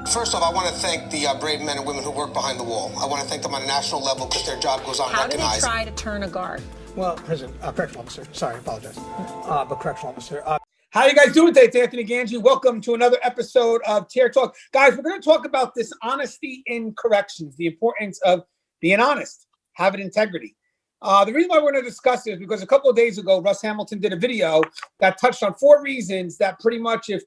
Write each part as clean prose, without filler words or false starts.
First off, I want to thank the brave men and women who work behind the wall. I want to thank them on a national level because their job goes unrecognized. How do they try to turn a guard? Well, correctional officer. Sorry, I apologize. But correctional officer. How are you guys doing today? It's Anthony Gangi. Welcome to another episode of Tear Talk. Guys, we're going to talk about dishonesty in corrections, the importance of being honest, having integrity. The reason why we're going to discuss this is because a couple of days ago, Russ Hamilton did a video that touched on 4 reasons that pretty much if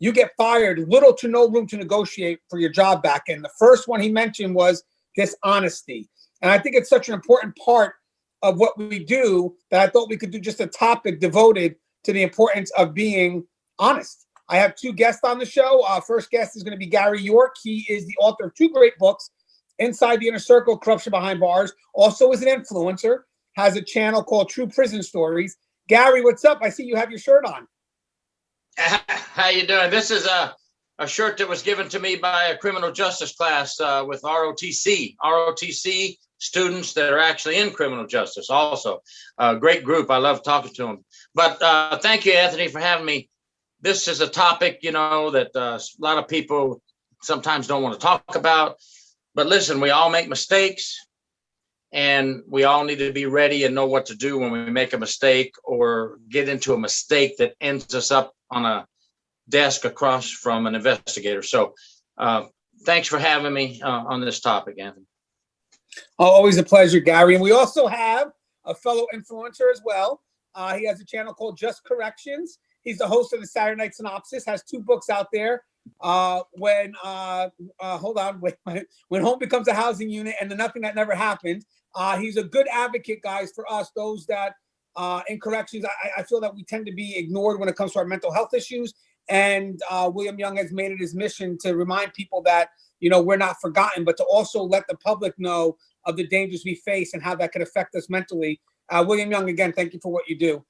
you get fired, little to no room to negotiate for your job back. And the first one he mentioned was dishonesty. And I think it's such an important part of what we do that I thought we could do just a topic devoted to the importance of being honest. I have 2 guests on the show. First guest is going to be Gary York. He is the author of 2 great books, Inside the Inner Circle, Corruption Behind Bars. Also is an influencer, has a channel called True Prison Stories. Gary, what's up? I see you have your shirt on. How you doing? This is a shirt that was given to me by a criminal justice class with ROTC students that are actually in criminal justice also. Great group. I love talking to them. But thank you, Anthony, for having me. This is a topic, that a lot of people sometimes don't want to talk about. But listen, we all make mistakes, and we all need to be ready and know what to do when we make a mistake or get into a mistake that ends us up on a desk across from an investigator. So thanks for having me on this topic, Anthony. Oh, always a pleasure, Gary. And we also have a fellow influencer as well. He has a channel called Just Corrections. He's the host of the Saturday Night Synopsis, has 2 books out there. When Home Becomes a Housing Unit and the Nothing That Never Happened. He's a good advocate, guys, for us, those that in corrections. I feel that we tend to be ignored when it comes to our mental health issues. And William Young has made it his mission to remind people that, we're not forgotten, but to also let the public know of the dangers we face and how that could affect us mentally. William Young, again, thank you for what you do.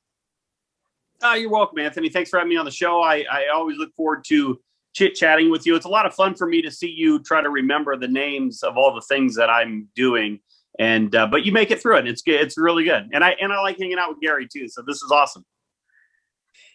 You're welcome, Anthony. Thanks for having me on the show. I always look forward to chit-chatting with you. It's a lot of fun for me to see you try to remember the names of all the things that I'm doing. And but you make it through it. It's really good. And I like hanging out with Gary too. So this is awesome.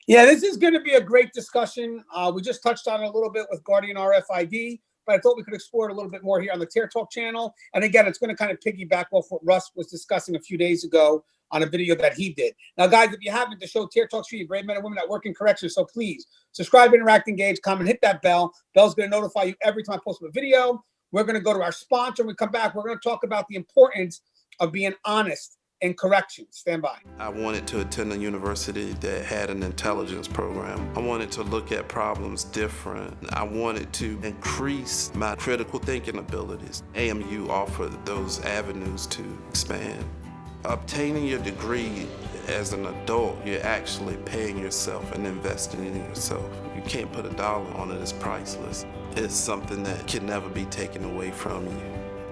Yeah, this is going to be a great discussion. We just touched on it a little bit with Guardian RFID, but I thought we could explore it a little bit more here on the Tear Talk channel. And again, it's going to kind of piggyback off what Russ was discussing a few days ago on a video that he did. Now, guys, if you haven't, the show Tear Talks for you, brave men and women that work in corrections. So please subscribe, interact, engage, comment, hit that bell. Bell's going to notify you every time I post a video. We're going to go to our sponsor. When we come back, we're going to talk about the importance of being honest in corrections. Stand by. I wanted to attend a university that had an intelligence program. I wanted to look at problems different. I wanted to increase my critical thinking abilities. AMU offered those avenues to expand. Obtaining your degree as an adult, you're actually paying yourself and investing in yourself. You can't put a dollar on it, it's priceless. It's something that can never be taken away from you.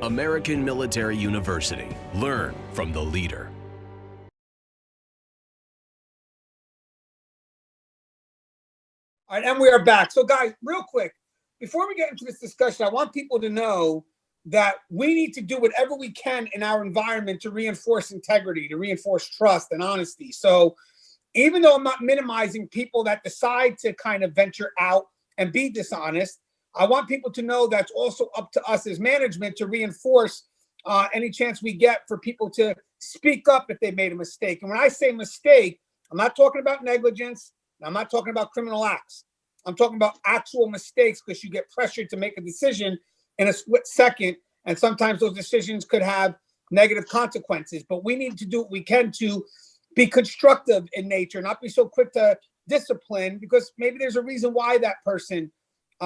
American Military University. Learn from the leader. All right, and we are back. So guys, real quick, before we get into this discussion, I want people to know that we need to do whatever we can in our environment to reinforce integrity, to reinforce trust and honesty. So even though I'm not minimizing people that decide to kind of venture out and be dishonest, I want people to know that's also up to us as management to reinforce any chance we get for people to speak up if they made a mistake. And when I say mistake, I'm not talking about negligence. I'm not talking about criminal acts. I'm talking about actual mistakes because you get pressured to make a decision in a split second. And sometimes those decisions could have negative consequences. But we need to do what we can to be constructive in nature, not be so quick to discipline because maybe there's a reason why that person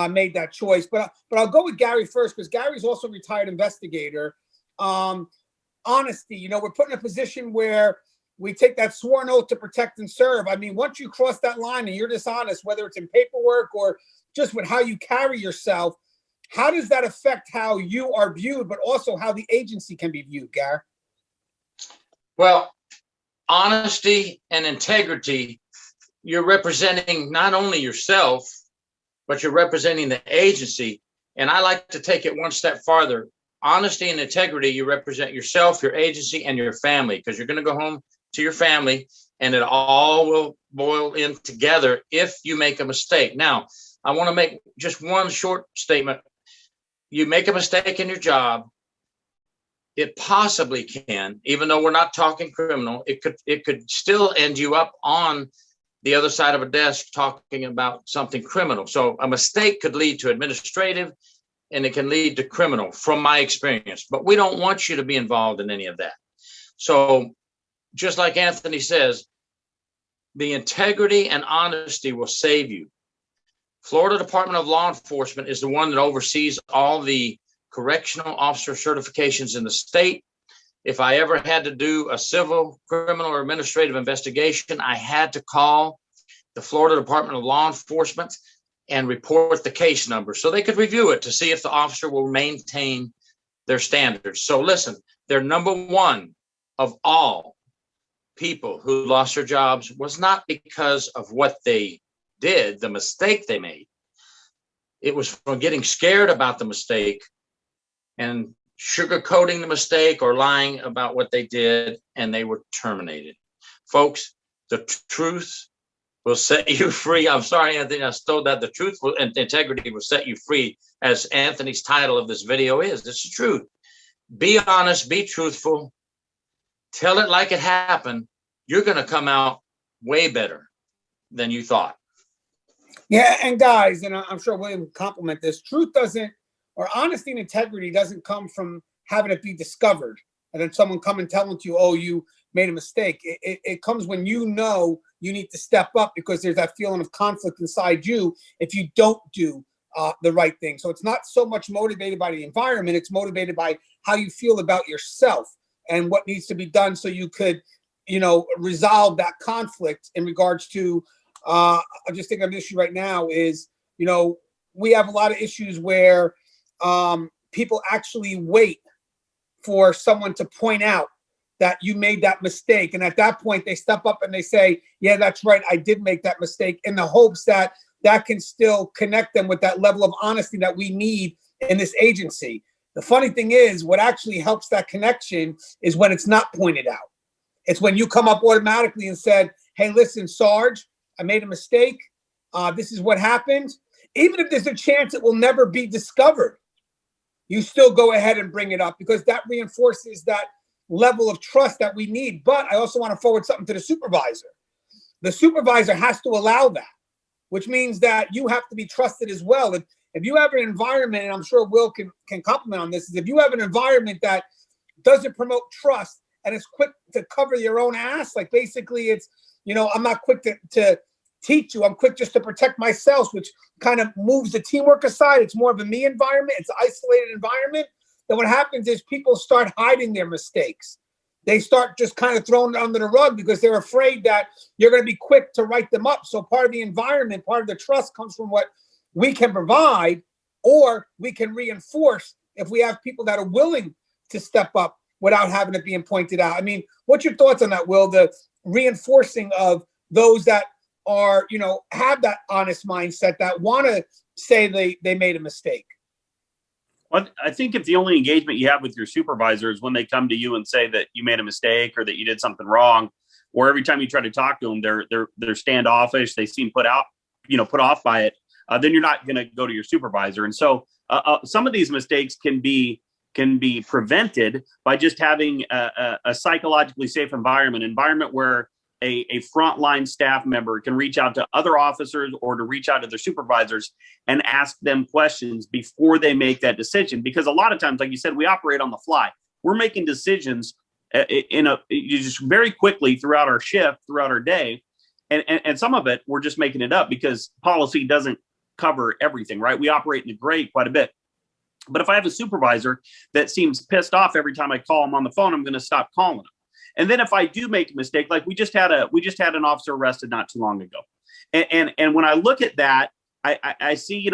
made that choice. But I'll go with Gary first because Gary's also a retired investigator. Honesty, we're put in a position where we take that sworn oath to protect and serve. I mean, once you cross that line and you're dishonest, whether it's in paperwork or just with how you carry yourself, how does that affect how you are viewed, but also how the agency can be viewed, Gary? Well, honesty and integrity, you're representing not only yourself, but you're representing the agency. And I like to take it one step farther. Honesty and integrity, you represent yourself, your agency, and your family, because you're going to go home to your family and it all will boil in together if you make a mistake. Now, I want to make just one short statement. You make a mistake in your job, it possibly can, even though we're not talking criminal, it could still end you up on the other side of a desk talking about something criminal. So a mistake could lead to administrative, and it can lead to criminal from my experience, but we don't want you to be involved in any of that. So just like Anthony says, the integrity and honesty will save you. Florida Department of Law Enforcement is the one that oversees all the correctional officer certifications in the state. If I ever had to do a civil, criminal, or administrative investigation, I had to call the Florida Department of Law Enforcement and report the case number so they could review it to see if the officer will maintain their standards. So listen, they're number one of all people who lost their jobs was not because of what they did, the mistake they made. It was from getting scared about the mistake and sugarcoating the mistake or lying about what they did, and they were terminated. Folks, the truth will set you free. I'm sorry, Anthony, I stole that. The truth and integrity will set you free, as Anthony's title of this video is. It's the truth. Be honest, be truthful, tell it like it happened. You're going to come out way better than you thought. Yeah, and guys, and I'm sure William will compliment this, truth doesn't, or honesty and integrity doesn't come from having it be discovered and then someone come and telling you, oh, you made a mistake. It comes when you know you need to step up because there's that feeling of conflict inside you if you don't do the right thing. So it's not so much motivated by the environment, it's motivated by how you feel about yourself and what needs to be done so you could, resolve that conflict in regards to, I'm just thinking of an issue right now is, we have a lot of issues where people actually wait for someone to point out that you made that mistake. And at that point, they step up and they say, yeah, that's right, I did make that mistake, in the hopes that that can still connect them with that level of honesty that we need in this agency. The funny thing is, what actually helps that connection is when it's not pointed out. It's when you come up automatically and said, hey, listen, Sarge, I made a mistake. This is what happened. Even if there's a chance it will never be discovered, you still go ahead and bring it up because that reinforces that level of trust that we need. But I also want to forward something to the supervisor. The supervisor has to allow that, which means that you have to be trusted as well. If you have an environment, and I'm sure Will can comment on this, is if you have an environment that doesn't promote trust and is quick to cover your own ass, like basically it's, I'm not quick to teach you, I'm quick just to protect myself, which kind of moves the teamwork aside. It's more of a me environment. It's an isolated environment. Then what happens is people start hiding their mistakes. They start just kind of throwing it under the rug because they're afraid that you're going to be quick to write them up. So part of the environment, part of the trust comes from what we can provide, or we can reinforce if we have people that are willing to step up without having it being pointed out. I mean, what's your thoughts on that, Will? The reinforcing of those that are, have that honest mindset, that want to say they made a mistake. Well, I think if the only engagement you have with your supervisor is when they come to you and say that you made a mistake or that you did something wrong, or every time you try to talk to them, they're standoffish, they seem put off by it, then you're not going to go to your supervisor. And so some of these mistakes can be prevented by just having a psychologically safe environment where a frontline staff member can reach out to other officers or to reach out to their supervisors and ask them questions before they make that decision. Because a lot of times, like you said, we operate on the fly. We're making decisions just very quickly throughout our shift, throughout our day. And some of it, we're just making it up because policy doesn't cover everything, right? We operate in the gray quite a bit. But if I have a supervisor that seems pissed off every time I call him on the phone, I'm going to stop calling him. And then if I do make a mistake, like we just had an officer arrested not too long ago. And when I look at that, I see,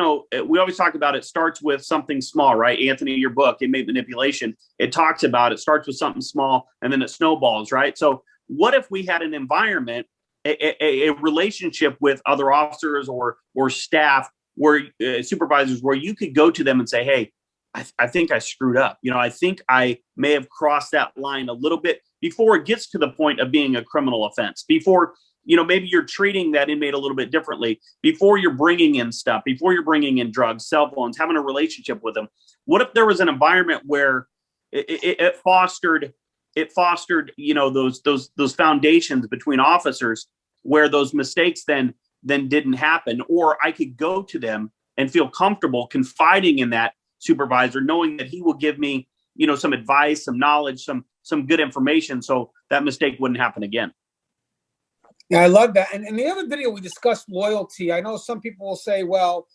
we always talk about it starts with something small, right? Anthony, your book, Inmate Manipulation, it talks about it starts with something small and then it snowballs, right? So what if we had an environment, a relationship with other officers or staff where supervisors, where you could go to them and say, hey, I think I screwed up. I think I may have crossed that line a little bit before it gets to the point of being a criminal offense, before maybe you're treating that inmate a little bit differently before you're bringing in stuff, before you're bringing in drugs, cell phones, having a relationship with them. What if there was an environment where it fostered, those foundations between officers where those mistakes then didn't happen, or I could go to them and feel comfortable confiding in that supervisor, knowing that he will give me, some advice, some knowledge, some good information, so that mistake wouldn't happen again. Yeah, I love that. And in the other video, we discussed loyalty. I know some people will say, well,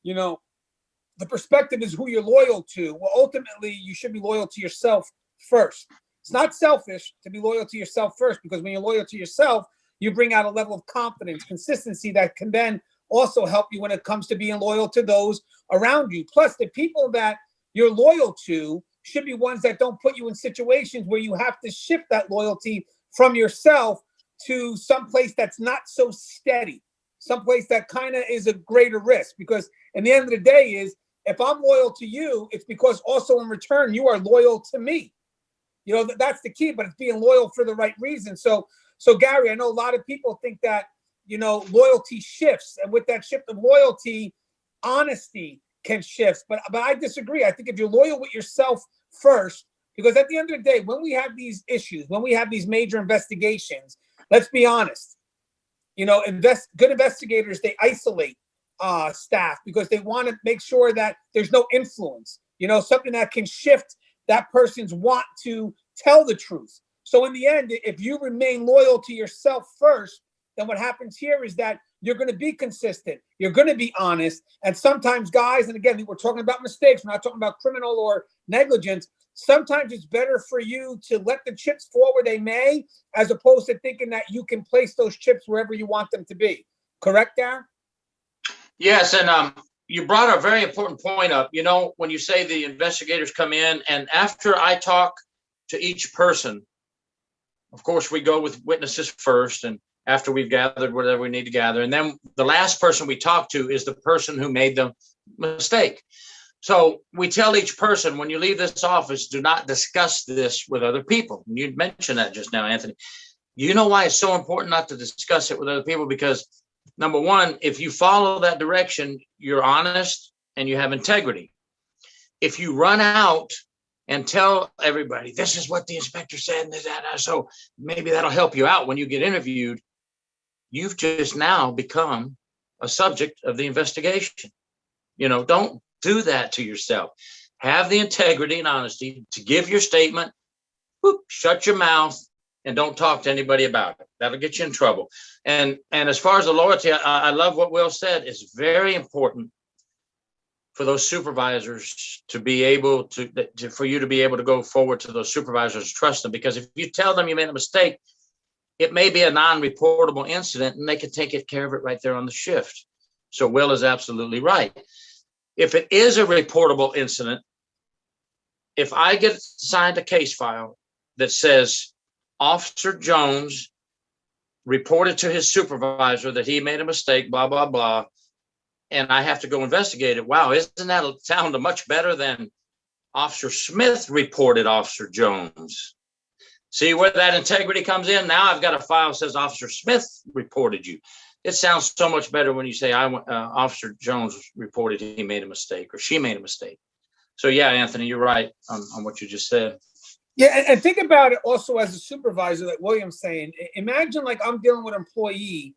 the perspective is who you're loyal to. Well, ultimately, you should be loyal to yourself first. It's not selfish to be loyal to yourself first, because when you're loyal to yourself, you bring out a level of confidence, consistency that can then also help you when it comes to being loyal to those around you. Plus, the people that you're loyal to should be ones that don't put you in situations where you have to shift that loyalty from yourself to some place that's not so steady, someplace that kind of is a greater risk. Because in the end of the day is, if I'm loyal to you, it's because also in return, you are loyal to me. That's the key, but it's being loyal for the right reason. So Gary, I know a lot of people think that, loyalty shifts, and with that shift of loyalty, honesty can shift. But I disagree. I think if you're loyal with yourself first, because at the end of the day, when we have these issues, when we have these major investigations, let's be honest, good investigators, they isolate staff because they want to make sure that there's no influence, something that can shift that person's want to tell the truth. So in the end, if you remain loyal to yourself first, then what happens here is that you're going to be consistent. You're going to be honest. And sometimes, guys, and again, we're talking about mistakes. We're not talking about criminal or negligence. Sometimes it's better for you to let the chips fall where they may, as opposed to thinking that you can place those chips wherever you want them to be. Correct, Darren? Yes, and you brought a very important point up. When you say the investigators come in, and after I talk to each person, of course, we go with witnesses first, and after we've gathered whatever we need to gather, and then the last person we talk to is the person who made the mistake. So we tell each person, when you leave this office, do not discuss this with other people. And you mentioned that just now, Anthony. You know why it's so important not to discuss it with other people? Because number one, if you follow that direction, you're honest and you have integrity. If you run out and tell everybody, this is what the inspector said, and that, so maybe that'll help you out when you get interviewed, you've just now become a subject of the investigation. Don't do that to yourself. Have the integrity and honesty to give your statement, shut your mouth, and don't talk to anybody about it. That'll get you in trouble. And as far as the loyalty, I love what Will said. It's very important for those supervisors to be able to for you to be able to go forward to those supervisors and trust them. Because if you tell them you made a mistake, it may be a non-reportable incident, and they can take care of it right there on the shift. So Will is absolutely right. If it is a reportable incident, if I get assigned a case file that says Officer Jones reported to his supervisor that he made a mistake, blah, blah, blah, and I have to go investigate it. Wow, isn't that sound much better than Officer Smith reported Officer Jones? See where that integrity comes in? Now I've got a file that says Officer Smith reported you. It sounds so much better when you say Officer Jones reported he made a mistake or she made a mistake. So yeah, Anthony, you're right on what you just said. Yeah, and think about it also as a supervisor, like William's saying. Imagine like I'm dealing with an employee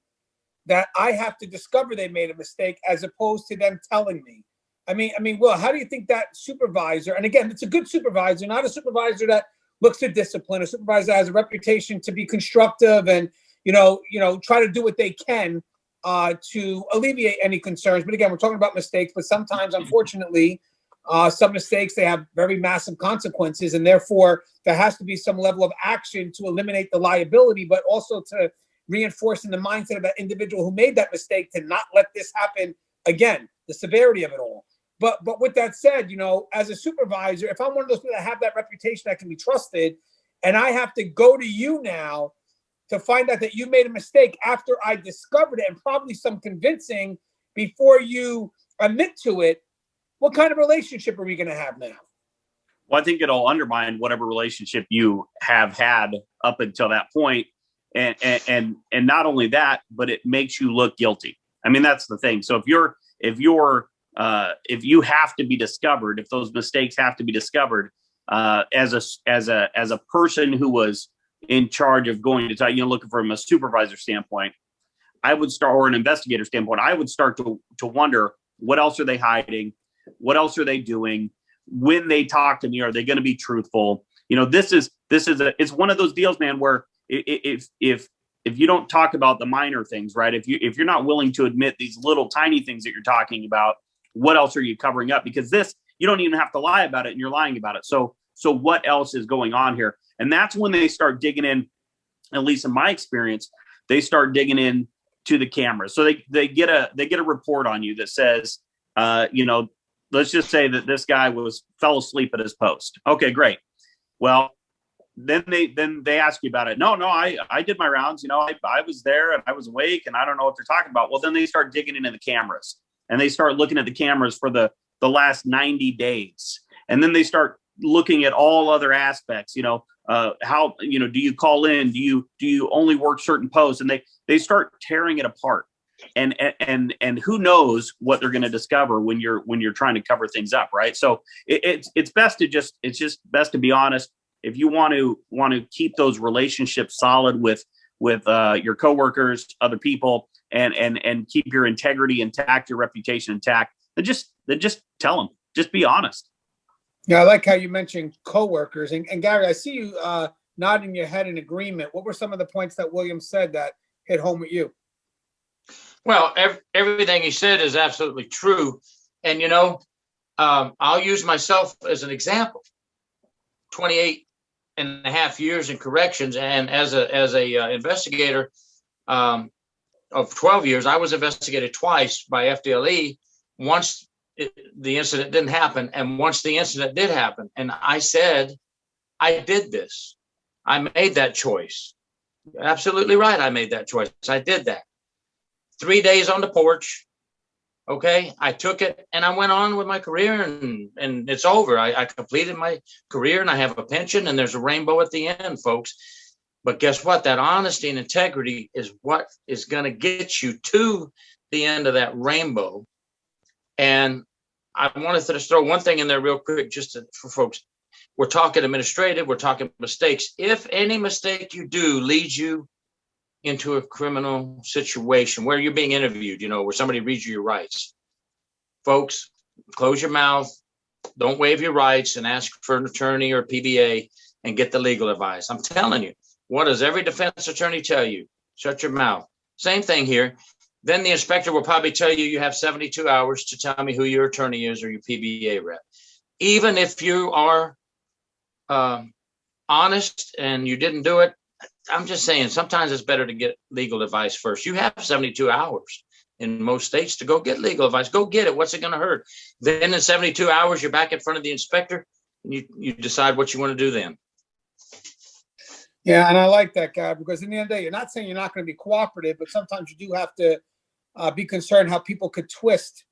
that I have to discover they made a mistake as opposed to them telling me. I mean, Will, how do you think that supervisor, and again, it's a good supervisor, not a supervisor that looks to discipline, a supervisor that has a reputation to be constructive and, try to do what they can to alleviate any concerns. But again, we're talking about mistakes, but sometimes, unfortunately, some mistakes, they have very massive consequences, and therefore there has to be some level of action to eliminate the liability, but also to reinforce in the mindset of that individual who made that mistake to not let this happen again, the severity of it all. But with that said, as a supervisor, if I'm one of those people that have that reputation that can be trusted, and I have to go to you now to find out that you made a mistake after I discovered it, and probably some convincing before you admit to it, what kind of relationship are we going to have now? Well, I think it'll undermine whatever relationship you have had up until that point. and not only that, but it makes you look guilty. I mean, that's the thing. So if you have to be discovered, if those mistakes have to be discovered, as a person who was in charge of going to tell, looking from a supervisor standpoint, I would start, or an investigator standpoint, I would start to wonder, what else are they hiding? What else are they doing? When they talk to me, are they going to be truthful? It's one of those deals, man, where if you don't talk about the minor things, right? If you're not willing to admit these little tiny things that you're talking about, what else are you covering up? Because you don't even have to lie about it, and you're lying about it. So what else is going on here? And that's when they start digging in, at least in my experience, they start digging in to the cameras. So they get a report on you that says, let's just say that this guy fell asleep at his post. Okay, great. Well, then they ask you about it. No, I did my rounds. I was there and I was awake and I don't know what they're talking about. Well, then they start digging into the cameras and they start looking at the cameras for the last 90 days. And then they start looking at all other aspects, how, do you call in? Do you only work certain posts? And they start tearing it apart. And who knows what they're going to discover when you're trying to cover things up. Right. So it's best to be honest. If you want to keep those relationships solid with your coworkers, other people, and keep your integrity intact, your reputation intact, then just tell them, just be honest. Yeah, I like how you mentioned coworkers. And Gary, I see you nodding your head in agreement. What were some of the points that William said that hit home with you? Well, everything he said is absolutely true. And, I'll use myself as an example. 28 and a half years in corrections. And as a investigator of 12 years, I was investigated twice by FDLE. Once the incident didn't happen, and once the incident did happen, and I said, I did this. I made that choice. Absolutely right. I made that choice. I did that. 3 days on the porch. Okay. I took it and I went on with my career, and it's over. I completed my career and I have a pension, and there's a rainbow at the end, folks. But guess what? That honesty and integrity is what is going to get you to the end of that rainbow. And I wanted to just throw one thing in there real quick, for folks. We're talking administrative, we're talking mistakes. If any mistake you do leads you into a criminal situation where you're being interviewed, where somebody reads you your rights, folks, close your mouth, don't waive your rights, and ask for an attorney or PBA and get the legal advice. I'm telling you, what does every defense attorney tell you? Shut your mouth. Same thing here. Then the inspector will probably tell you have 72 hours to tell me who your attorney is or your PBA rep. Even if you are honest and you didn't do it, I'm just saying sometimes it's better to get legal advice first. You have 72 hours in most states to go get legal advice. Go get it. What's it going to hurt? Then in 72 hours, you're back in front of the inspector and you decide what you want to do then. Yeah, and I like that, guy, because in the end of the day, you're not saying you're not going to be cooperative, but sometimes you do have to be concerned how people could twist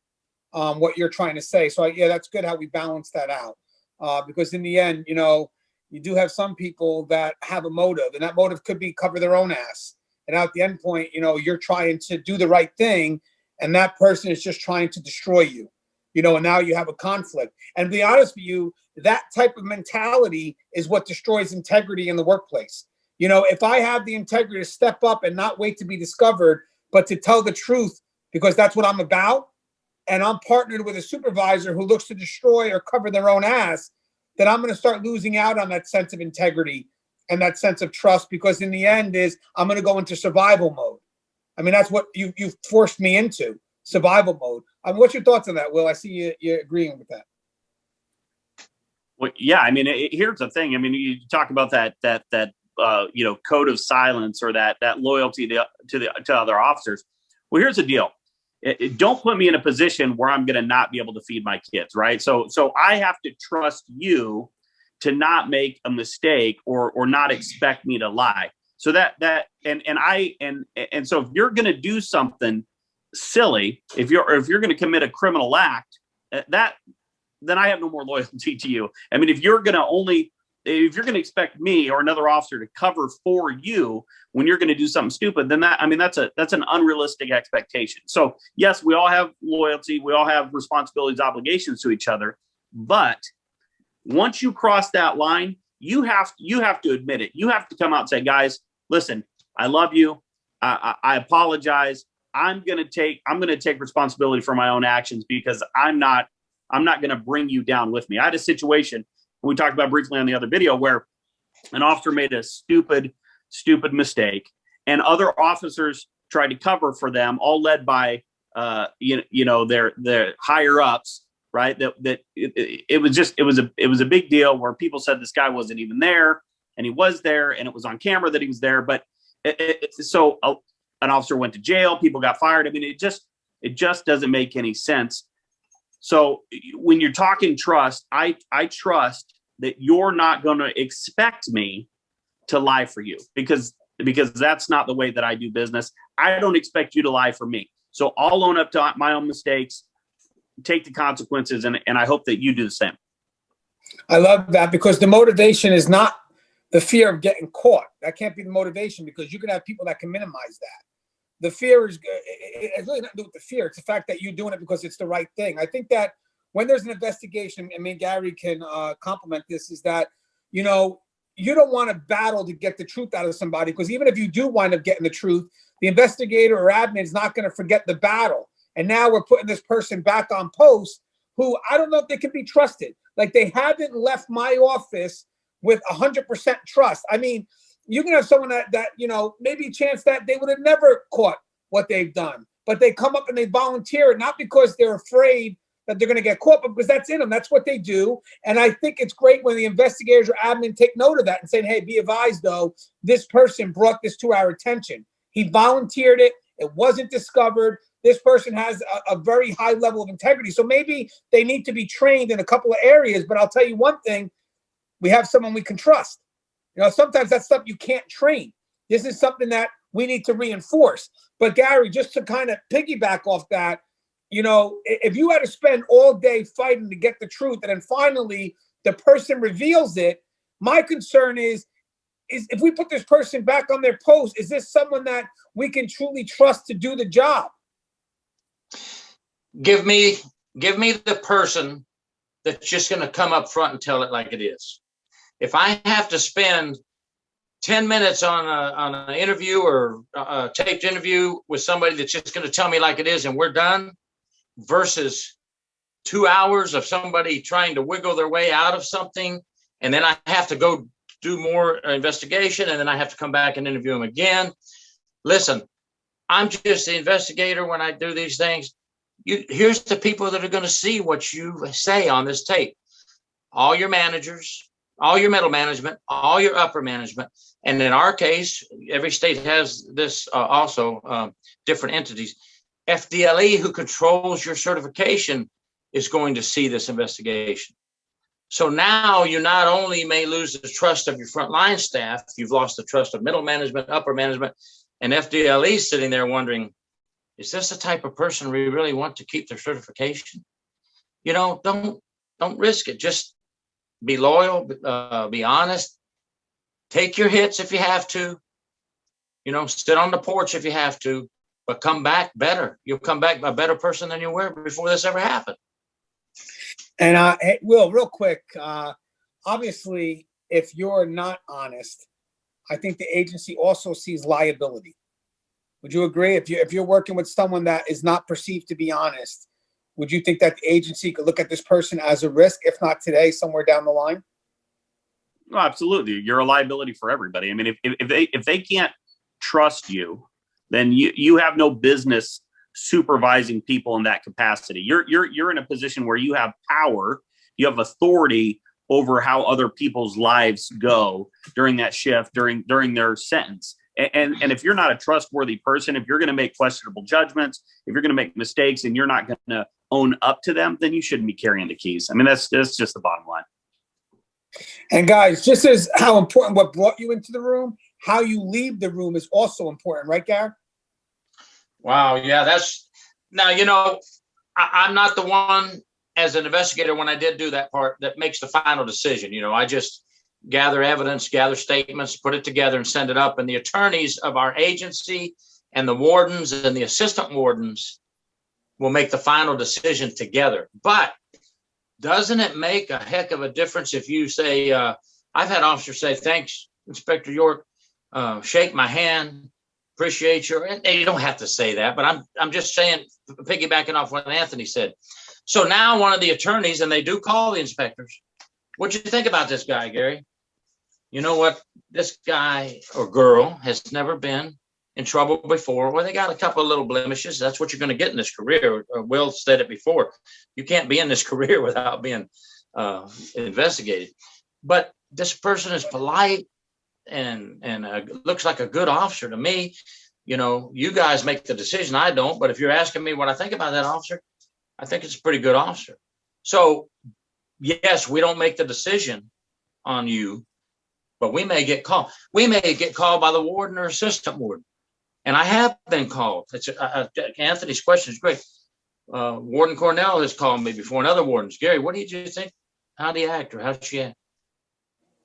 what you're trying to say. So, yeah, that's good how we balance that out. Because in the end, you do have some people that have a motive, and that motive could be cover their own ass. And at the end point, you're trying to do the right thing, and that person is just trying to destroy you. And now you have a conflict. And to be honest with you, that type of mentality is what destroys integrity in the workplace. If I have the integrity to step up and not wait to be discovered, but to tell the truth, because that's what I'm about, and I'm partnered with a supervisor who looks to destroy or cover their own ass, then I'm going to start losing out on that sense of integrity and that sense of trust, because in the end I'm going to go into survival mode. I mean, that's what you've forced me into, survival mode. What's your thoughts on that, Will? I see you're agreeing with that. Well, yeah, I mean, here's the thing. I mean, you talk about that code of silence, or that loyalty to other officers. Well, here's the deal. Don't put me in a position where I'm going to not be able to feed my kids, right? So I have to trust you to not make a mistake or not expect me to lie. So so if you're going to do something silly, if you're going to commit a criminal act, then I have no more loyalty to you. I mean, if you're going to only if you're going to expect me or another officer to cover for you when you're going to do something stupid, then that's an unrealistic expectation. So yes, we all have loyalty. We all have responsibilities, obligations to each other. But once you cross that line, you have to admit it. You have to come out and say, guys, listen, I love you. I apologize. I'm going to take responsibility for my own actions, because I'm not going to bring you down with me. I had a situation we talked about briefly on the other video where an officer made a stupid mistake, and other officers tried to cover for them, all led by their higher ups, right? It was a big deal where people said this guy wasn't even there, and he was there, and it was on camera that he was there. But an officer went to jail, people got fired. I mean, it just doesn't make any sense. So when you're talking trust, I trust that you're not going to expect me to lie for you, because that's not the way that I do business. I don't expect you to lie for me. So I'll own up to my own mistakes, take the consequences, and I hope that you do the same. I love that, because the motivation is not the fear of getting caught. That can't be the motivation, because you can have people that can minimize that. The fear is, it's really nothing to do with the fear. It's the fact that you're doing it because it's the right thing. I think that when there's an investigation, I mean, Gary can compliment this, is that, you don't want to battle to get the truth out of somebody, because even if you do wind up getting the truth, the investigator or admin is not going to forget the battle. And now we're putting this person back on post who I don't know if they can be trusted. Like, they haven't left my office with 100% trust. I mean, you can have someone that maybe a chance that they would have never caught what they've done, but they come up and they volunteer it, not because they're afraid that they're going to get caught, but because that's in them. That's what they do. And I think it's great when the investigators or admin take note of that and saying, hey, be advised, though, this person brought this to our attention. He volunteered it. It wasn't discovered. This person has a very high level of integrity. So maybe they need to be trained in a couple of areas. But I'll tell you one thing, we have someone we can trust. Sometimes that's stuff you can't train. This is something that we need to reinforce. But Gary, just to kind of piggyback off that, if you had to spend all day fighting to get the truth, and then finally the person reveals it, my concern is if we put this person back on their post, is this someone that we can truly trust to do the job? Give me the person that's just going to come up front and tell it like it is. If I have to spend 10 minutes on an interview or a taped interview with somebody that's just going to tell me like it is and we're done, versus 2 hours of somebody trying to wiggle their way out of something, and then I have to go do more investigation, and then I have to come back and interview them again. Listen, I'm just the investigator when I do these things. Here's the people that are going to see what you say on this tape. All your managers, all your middle management, all your upper management. And in our case, every state has this also different entities. FDLE, who controls your certification, is going to see this investigation. So now you not only may lose the trust of your frontline staff, you've lost the trust of middle management, upper management, and FDLE sitting there wondering, is this the type of person we really want to keep their certification? Don't risk it. Just be loyal, be honest, take your hits if you have to, sit on the porch if you have to, but come back better. You'll come back a better person than you were before this ever happened. And Will, real quick, obviously, if you're not honest, I think the agency also sees liability. Would you agree? If you're working with someone that is not perceived to be honest, would you think that the agency could look at this person as a risk, if not today, somewhere down the line? No, absolutely. You're a liability for everybody. I mean, if they can't trust you, then you have no business supervising people in that capacity. You're in a position where you have power, you have authority over how other people's lives go during that shift, during their sentence. And if you're not a trustworthy person, if you're going to make questionable judgments, if you're going to make mistakes and you're not going to own up to them, then you shouldn't be carrying the keys. I mean, that's just the bottom line. And guys, just as how important what brought you into the room, how you leave the room is also important, right, Gary? Wow. Yeah, now, I'm not the one as an investigator when I did do that part that makes the final decision. I just gather evidence, gather statements, put it together and send it up. And the attorneys of our agency and the wardens and the assistant wardens will make the final decision together. But doesn't it make a heck of a difference if you say, I've had officers say, thanks, Inspector York, shake my hand, appreciate your, and you don't have to say that, but I'm just saying, piggybacking off what Anthony said. So now one of the attorneys, and they do call the inspectors, what you think about this guy, Gary? You know what? This guy or girl has never been in trouble before. Well, they got a couple of little blemishes. That's what you're going to get in this career. Will said it before. You can't be in this career without being investigated. But this person is polite and looks like a good officer to me. You know, you guys make the decision. I don't. But if you're asking me what I think about that officer, I think it's a pretty good officer. So, yes, we don't make the decision on you, but we may get called. We may get called by the warden or assistant warden. And I have been called. It's Anthony's question is great. Warden Cornell has called me before, and other wardens. Gary, what did you think? How do you act, or how did she act?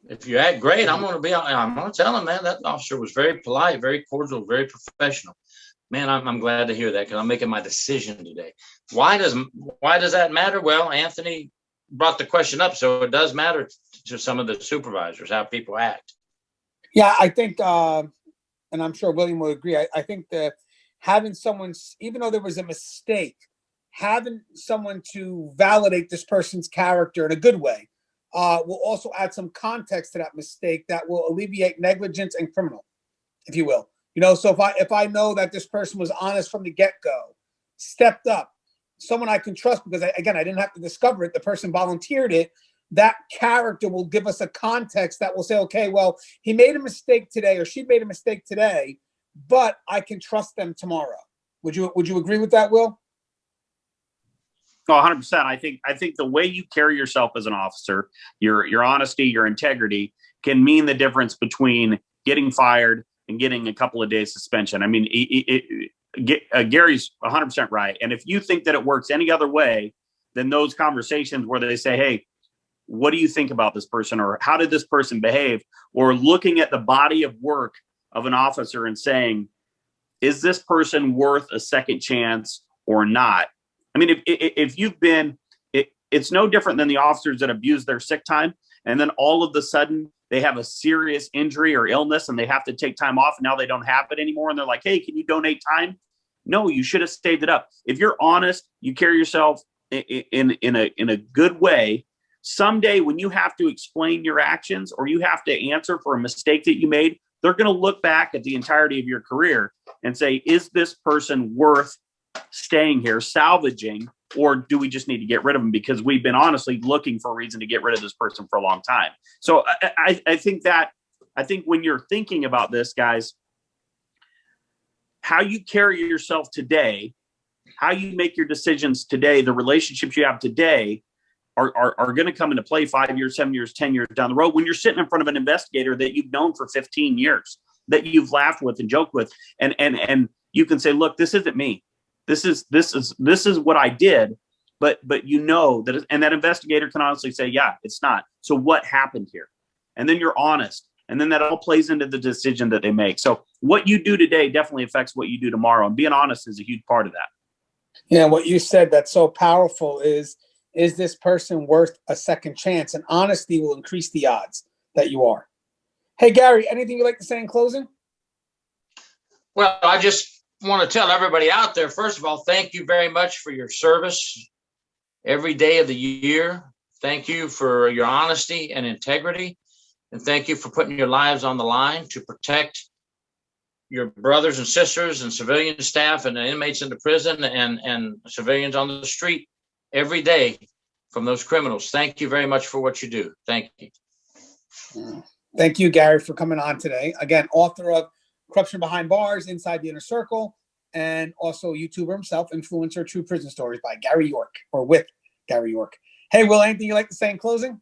If you act great, I'm going to tell him, man, that officer was very polite, very cordial, very professional. Man, I'm glad to hear that because I'm making my decision today. Why does that matter? Well, Anthony brought the question up, so it does matter to some of the supervisors how people act. Yeah, I think, and I'm sure William will agree. I think that having someone, even though there was a mistake, having someone to validate this person's character in a good way will also add some context to that mistake that will alleviate negligence and criminal, if you will. You know, so if I know that this person was honest from the get-go, stepped up, someone I can trust because, I didn't have to discover it, the person volunteered it, that character will give us a context that will say, okay, well, he made a mistake today or she made a mistake today, but I can trust them tomorrow. Would you agree with that, Will? Oh, 100%. I think the way you carry yourself as an officer, your honesty, your integrity can mean the difference between getting fired and getting a couple of days suspension. I mean, Gary's 100% right. And if you think that it works any other way than those conversations where they say, hey, what do you think about this person? Or how did this person behave? Or looking at the body of work of an officer and saying, is this person worth a second chance or not? I mean, if you've been, it's no different than the officers that abuse their sick time. And then all of a sudden they have a serious injury or illness and they have to take time off. And now they don't have it anymore. And they're like, hey, can you donate time? No, you should have saved it up. If you're honest, you carry yourself in a good way. Someday when you have to explain your actions or you have to answer for a mistake that you made, they're going to look back at the entirety of your career and say, is this person worth staying here, salvaging, or do we just need to get rid of them because we've been honestly looking for a reason to get rid of this person for a long time? So I think when you're thinking about this, guys, how you carry yourself today, how you make your decisions today, the relationships you have today are going to come into play 5 years, 7 years, 10 years down the road when you're sitting in front of an investigator that you've known for 15 years, that you've laughed with and joked with. And you can say, look, this isn't me. This is what I did. But you know that, and that investigator can honestly say, yeah, it's not. So what happened here? And then you're honest. And then that all plays into the decision that they make. So what you do today definitely affects what you do tomorrow. And being honest is a huge part of that. Yeah, what you said that's so powerful is this person worth a second chance? And honesty will increase the odds that you are. Hey, Gary, anything you'd like to say in closing? Well, I just want to tell everybody out there, first of all, thank you very much for your service every day of the year. Thank you for your honesty and integrity. And thank you for putting your lives on the line to protect your brothers and sisters and civilian staff and the inmates in the prison and civilians on the street every day from those criminals. Thank you very much for what you do. Thank you. Thank you, Gary, for coming on today. Again, author of Corruption Behind Bars, Inside the Inner Circle, and also YouTuber himself, influencer, True Prison Stories by Gary York, or with Gary York. Hey, Will, anything you'd like to say in closing?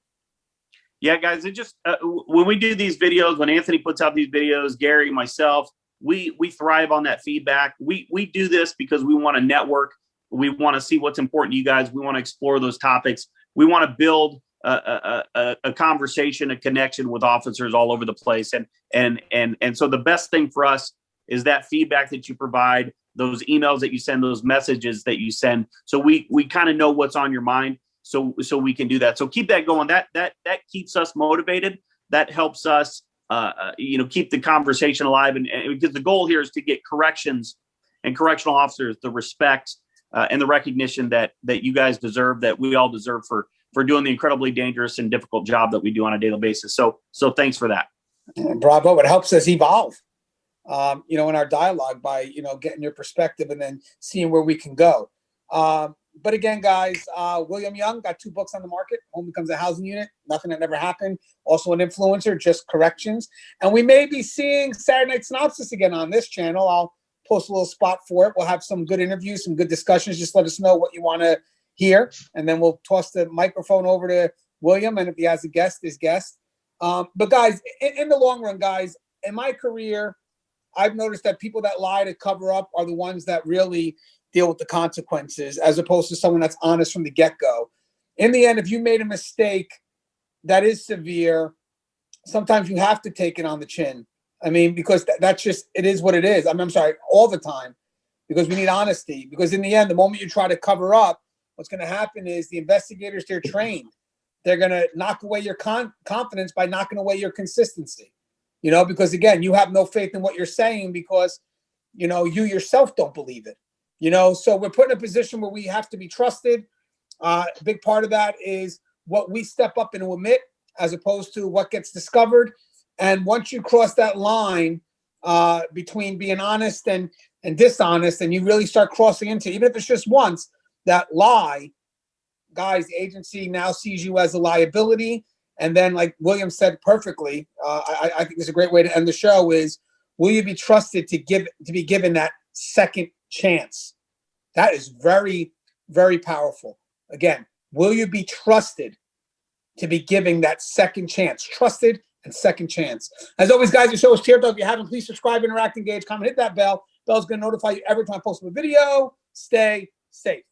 Yeah, guys, it just when we do these videos, when Anthony puts out these videos, Gary, myself, we thrive on that feedback. We do this because we want to network. We want to see what's important to you guys. We want to explore those topics. We want to build a conversation, a connection with officers all over the place. And so the best thing for us is that feedback that you provide, those emails that you send, those messages that you send. So we kind of know what's on your mind. So we can do that. So keep that going. That keeps us motivated. That helps us, keep the conversation alive. And because the goal here is to get corrections and correctional officers the respect and the recognition that you guys deserve, that we all deserve for doing the incredibly dangerous and difficult job that we do on a daily basis. So thanks for that. Bravo. It helps us evolve, in our dialogue by, getting your perspective and then seeing where we can go. But again, guys, William Young got 2 books on the market. Home Becomes a Housing Unit, Nothing That Never Happened. Also an influencer, Just Corrections. And we may be seeing Saturday Night Synopsis again on this channel. I'll post a little spot for it. We'll have some good interviews, some good discussions. Just let us know what you want to hear. And then we'll toss the microphone over to William. And if he has a guest, his guest. But guys, in the long run, guys, in my career, I've noticed that people that lie to cover up are the ones that really deal with the consequences, as opposed to someone that's honest from the get-go. In the end, if you made a mistake that is severe, sometimes you have to take it on the chin. I mean, because that's just, it is what it is. I'm sorry, all the time, because we need honesty. Because in the end, the moment you try to cover up, what's going to happen is the investigators, they're trained. They're going to knock away your confidence by knocking away your consistency. Because again, you have no faith in what you're saying because, you yourself don't believe it. So we're put in a position where we have to be trusted. A big part of that is what we step up and admit, as opposed to what gets discovered. And once you cross that line between being honest and dishonest, and you really start crossing into, even if it's just once, that lie, guys, the agency now sees you as a liability. And then, like William said perfectly, I think it's a great way to end the show is, will you be trusted to be given that second chance? That is very, very powerful. Again, will you be trusted to be giving that second chance? Trusted and second chance. As always, guys, the show is Tear Dog. If you haven't, please subscribe, interact, engage, comment, hit that bell. Bell's going to notify you every time I post a video. Stay safe.